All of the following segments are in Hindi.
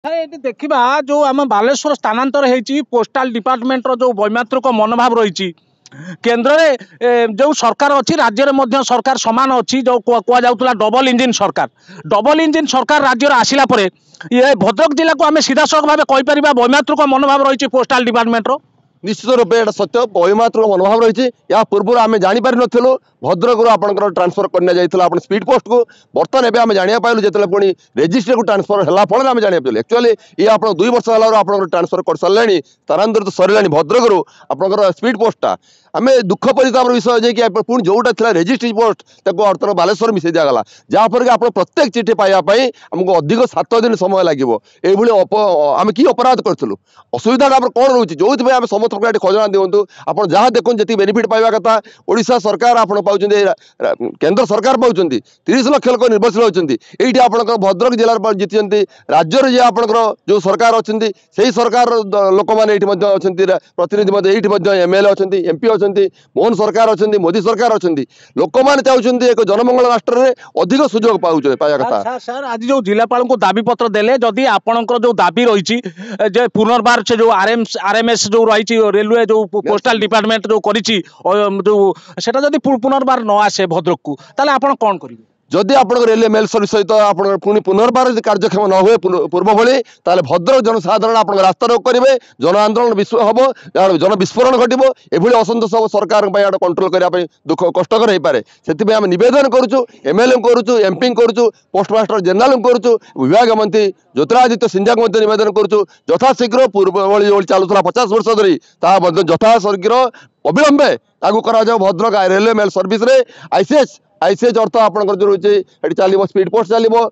ये देखा जो आम बालेश्वर स्थानांतर होती पोस्टाल डिपार्टमेंट जो वैमात्रिक मनोभाव रही केन्द्र में जो सरकार अच्छी राज्य में सरकार सामान अच्छी जो कहुला डबल इंजिन सरकार राज्य आसला ये भद्रक जिला को आम सीधा सड़क भाव कहीपर वैमात्रिक मनोभाव रही पोस्टाल डिपार्टमेंट निश्चित रूपे यहाँ सत्य वैमात्रिक मनोभाव रही या पूर्व आम जापर नु भद्रक आपंकर ट्रांसफर करने जाइए स्पीड पोस्ट को बर्तमान एवं आम जाना पाइलु जो पुणी रेजिस्ट्री को ट्रांसफर है फल आम जाना पाइलु एक्चुअली ये आप 2 वर्ष है ट्रांसफर कर सारे स्थानांतरित सरला भद्रक आपंकर स्पीड पोस्टा आम दुख परिताप विषय कि पुणी जोटा था रेजिस्ट्री पोस्ट ताको बालेश्वर मिसई दिगला जहाँफल कि आप प्रत्येक चिठी पाइबापी आमको अधिक 7 दिन समय लगे ये आम कि अपराध करूँ असुविधा कौन रोचे जो आम समस्त प्रकार खजना दिंतु आप जहाँ देखो जी बेनिफिट पाइबा कथा ओडिशा सरकार आप केंद्र सरकार पाँच 30 लाख लोक निर्भरशील होती ये आप भद्रक जिले जीति राज्य जी आपंकर जो सरकार अच्छा से सरकार लोक मैंने अच्छा प्रतिनिधि ये एमएलए अच्छा एमपी अच्छा मोहन सरकार अच्छा मोदी सरकार अच्छा लोक मैंने चाहते एक जनमंगल राष्ट्र में अधिक सुजोग पाया कथा सर आज जो जिलापाल को दाबी पत्र देले जदि आपणकर जो दाबी रही पुनर्बार से जो आरएमएस जो रही रेलवे जो पोस्टाल डिपार्टमेंट जो करी जो सेटा जदि पुनर्बार न आसे भद्रक को ताले आपण कौन करेंगे जदि आप रेलवे मेल सर्विस सहित आप पुनर्बार कार्यक्षम न हुए पूर्व भली भद्रक जनसाधारण आप रास्ता रोक करेंगे जन आंदोलन हम जन विस्फोरण घटो ये असंतोष हम सरकार कंट्रोल करने दुख कष्टर हो पाए से आम नवेदन करुँ एमएलए करुँ एमपी करुँ पोस्टमास्टर जनरल करुँ विभाग मंत्री ज्योतिरादित्य सिंधिया को नवेदन करुँ यथाशीघ्र पूर्व भली चलूला 50 वर्ष धरी यथाशीघ्र अविलंबे लागू करा भद्रक रेलवे मेल सर्विस आईसीएच अर्थ आपंकर जो रही चलो स्पीड पोस्ट चलो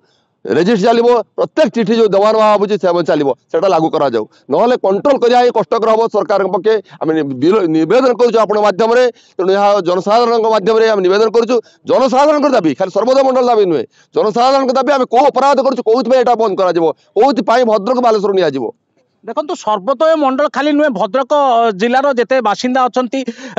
रेजिस्ट चलो प्रत्येक चिठी जो देवान भाव चलो से लागू करा ना कंट्रोल करा कष्टर हम सरकार पक्षे आम नवेदन करूँ तेणु यहाँ जनसाधारण मध्यम नवेदन करूँ जनसाधारण दाबी खाली सर्वोदय मंडल दाबी नुहे जनसाधारण दाबी आम कौ अपराध करूँ बंद कर भद्रक बालेश्वर निजी देखो सर्वोदय मंडल खाली नुहे भद्रक जिलार जिते बासिंदा अच्छा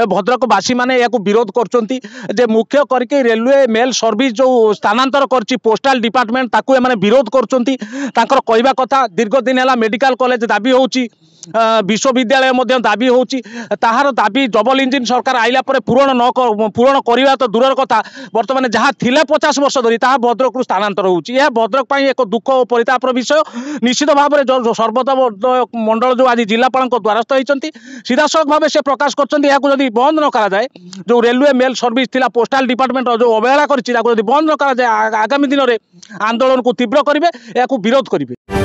भद्रक बासी मैंने या विरोध कर मुख्य करके रेलवे मेल सर्विस जो स्थानांतर कर पोस्टाल डिपार्टमेंट ताकू एमाने विरोध कर कहवा कथा दीर्घ दिन है मेडिकल कॉलेज दाबी होची विश्वविद्यालय दाबी होची ताहार दाबी डबल इंजिन सरकार आइला परे पूरण करवा तो दूर कथा बर्तमान जहाँ थिला 50 वर्ष धरी ताहा भद्रक स्थानांतर होची यह भद्रक एक दुख और परितापर विषय निश्चित भाव में जो सर्वोदय मंडल जो आज जिलापाल द्वारस्थ होती सीधा सड़क भाव से प्रकाश कर बंद न कराए जो रेलवे मेल सर्विस थिला पोस्टाल डिपार्टमेंट जो अवहेला कर बंद न कराए आगामी दिन में आंदोलन को तीव्र करेंगे या विरोध करेंगे।